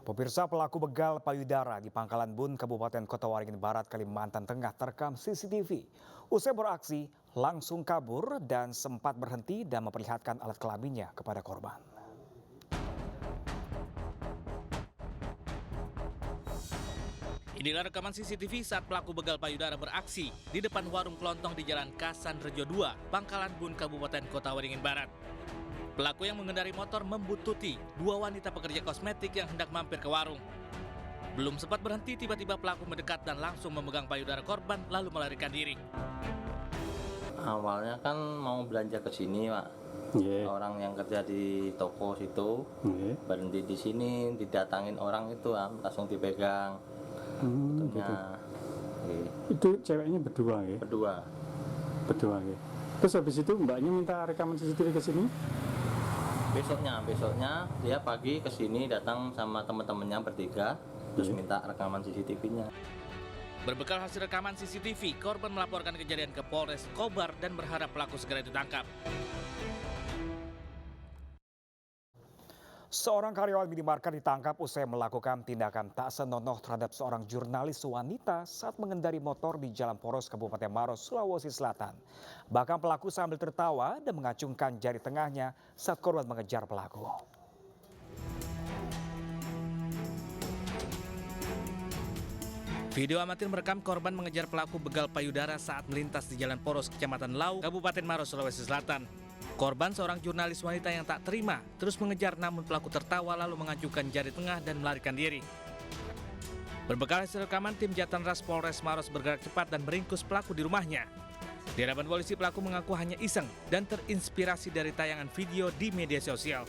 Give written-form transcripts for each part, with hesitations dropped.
Pemirsa, pelaku begal payudara di Pangkalan Bun, Kabupaten Kota Waringin Barat, Kalimantan Tengah terekam CCTV. Usai beraksi, langsung kabur dan sempat berhenti dan memperlihatkan alat kelaminnya kepada korban. Inilah rekaman CCTV saat pelaku begal payudara beraksi di depan warung kelontong di Jalan Kasan Rejo 2, Pangkalan Bun, Kabupaten Kota Waringin Barat. Pelaku yang mengendarai motor membuntuti dua wanita pekerja kosmetik yang hendak mampir ke warung. Belum sempat berhenti, tiba-tiba pelaku mendekat dan langsung memegang payudara korban lalu melarikan diri. Awalnya kan mau belanja ke sini, Pak. Orang yang kerja di toko situ berhenti di sini, didatangin orang itu, langsung dipegang. Gitu. Itu ceweknya berdua ya? Berdua ya. Terus habis itu mbaknya minta rekaman CCTV ke sini? Besoknya dia pagi ke sini datang sama teman-temannya bertiga, terus minta rekaman CCTV-nya. Berbekal hasil rekaman CCTV, korban melaporkan kejadian ke Polres Kobar dan berharap pelaku segera ditangkap. Seorang karyawan minimarket ditangkap usai melakukan tindakan tak senonoh terhadap seorang jurnalis wanita saat mengendari motor di Jalan Poros, Kabupaten Maros, Sulawesi Selatan. Bahkan pelaku sambil tertawa dan mengacungkan jari tengahnya saat korban mengejar pelaku. Video amatir merekam korban mengejar pelaku begal payudara saat melintas di Jalan Poros, Kecamatan Lau, Kabupaten Maros, Sulawesi Selatan. Korban seorang jurnalis wanita yang tak terima, terus mengejar namun pelaku tertawa lalu mengacungkan jari tengah dan melarikan diri. Berbekal hasil rekaman, tim Jatanras Polres Maros bergerak cepat dan meringkus pelaku di rumahnya. Di hadapan polisi, pelaku mengaku hanya iseng dan terinspirasi dari tayangan video di media sosial.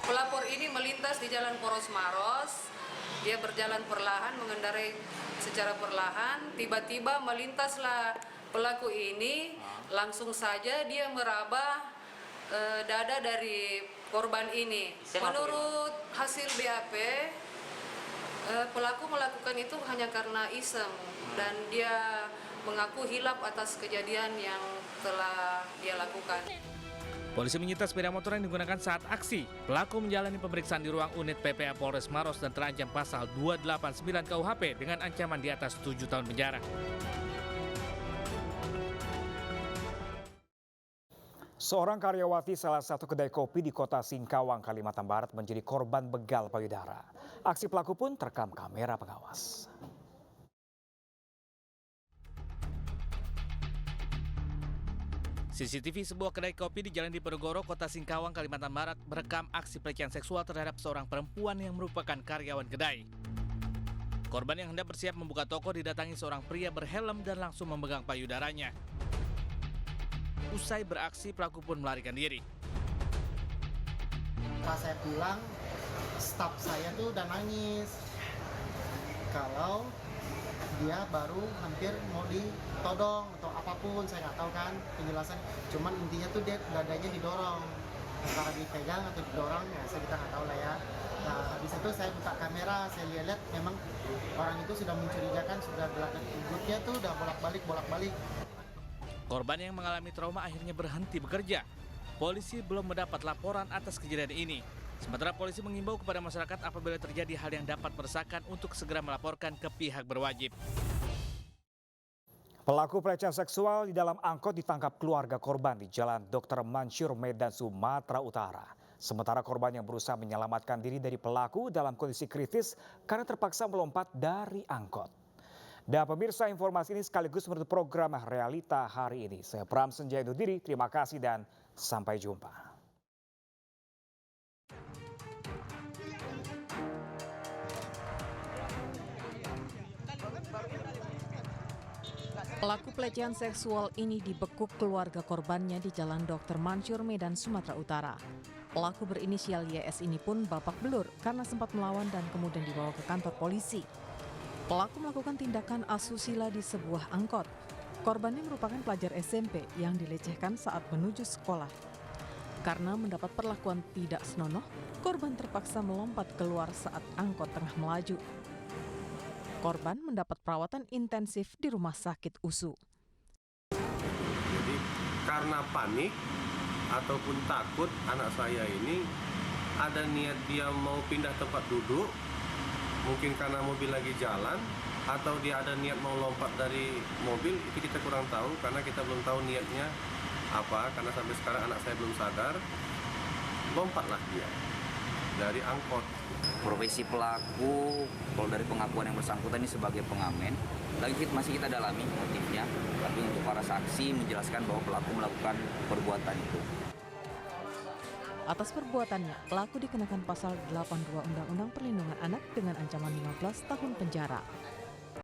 Pelapor ini melintas di Jalan Poros Maros, dia berjalan perlahan, mengendarai secara perlahan, tiba-tiba melintaslah pelaku ini, langsung saja dia meraba dada dari korban ini. Menurut hasil BAP, pelaku melakukan itu hanya karena iseng dan dia mengaku hilaf atas kejadian yang telah dia lakukan. Polisi menyita sepeda motor yang digunakan saat aksi. Pelaku menjalani pemeriksaan di ruang unit PPA Polres Maros dan terancam pasal 289 KUHP dengan ancaman di atas 7 tahun penjara. Seorang karyawati salah satu kedai kopi di kota Singkawang, Kalimantan Barat menjadi korban begal payudara. Aksi pelaku pun terekam kamera pengawas. CCTV sebuah kedai kopi di Jalan Diponegoro, Kota Singkawang, Kalimantan Barat merekam aksi pelecehan seksual terhadap seorang perempuan yang merupakan karyawan kedai. Korban yang hendak bersiap membuka toko didatangi seorang pria berhelm dan langsung memegang payudaranya. Usai beraksi, pelaku pun melarikan diri. Pas saya pulang, staf saya tuh udah nangis. Kalau dia baru hampir mau ditodong atau apapun, saya nggak tahu kan penjelasan. Cuman intinya tuh dia dadanya didorong, antara dipegang atau didorong, ya kita nggak tahu lah ya. Nah habis itu saya buka kamera, saya lihat memang orang itu sudah mencurigakan, sudah belakang rambutnya tuh udah bolak-balik. Korban yang mengalami trauma akhirnya berhenti bekerja. Polisi belum mendapat laporan atas kejadian ini. Sementara polisi mengimbau kepada masyarakat apabila terjadi hal yang dapat meresahkan untuk segera melaporkan ke pihak berwajib. Pelaku pelecehan seksual di dalam angkot ditangkap keluarga korban di Jalan Dr. Mansur, Medan, Sumatera Utara. Sementara korban yang berusaha menyelamatkan diri dari pelaku dalam kondisi kritis karena terpaksa melompat dari angkot. Dan pemirsa, informasi ini sekaligus menutup program Realita hari ini. Saya Pram Senjaya undur diri, terima kasih dan sampai jumpa. Pelaku pelecehan seksual ini dibekuk keluarga korbannya di Jalan Dr. Mansur, Medan, Sumatera Utara. Pelaku berinisial YS ini pun babak belur karena sempat melawan dan kemudian dibawa ke kantor polisi. Pelaku melakukan tindakan asusila di sebuah angkot. Korbannya merupakan pelajar SMP yang dilecehkan saat menuju sekolah. Karena mendapat perlakuan tidak senonoh, korban terpaksa melompat keluar saat angkot tengah melaju. Korban mendapat perawatan intensif di rumah sakit USU. Jadi karena panik ataupun takut anak saya ini ada niat dia mau pindah tempat duduk, mungkin karena mobil lagi jalan atau dia ada niat mau lompat dari mobil, itu kita kurang tahu karena kita belum tahu niatnya apa, karena sampai sekarang anak saya belum sadar. Lompatlah dia dari angkot. Profesi pelaku, kalau dari pengakuan yang bersangkutan ini sebagai pengamen, masih kita dalami motifnya, tapi untuk para saksi menjelaskan bahwa pelaku melakukan perbuatan itu. Atas perbuatannya, pelaku dikenakan pasal 82 Undang-Undang Perlindungan Anak dengan ancaman 15 tahun penjara.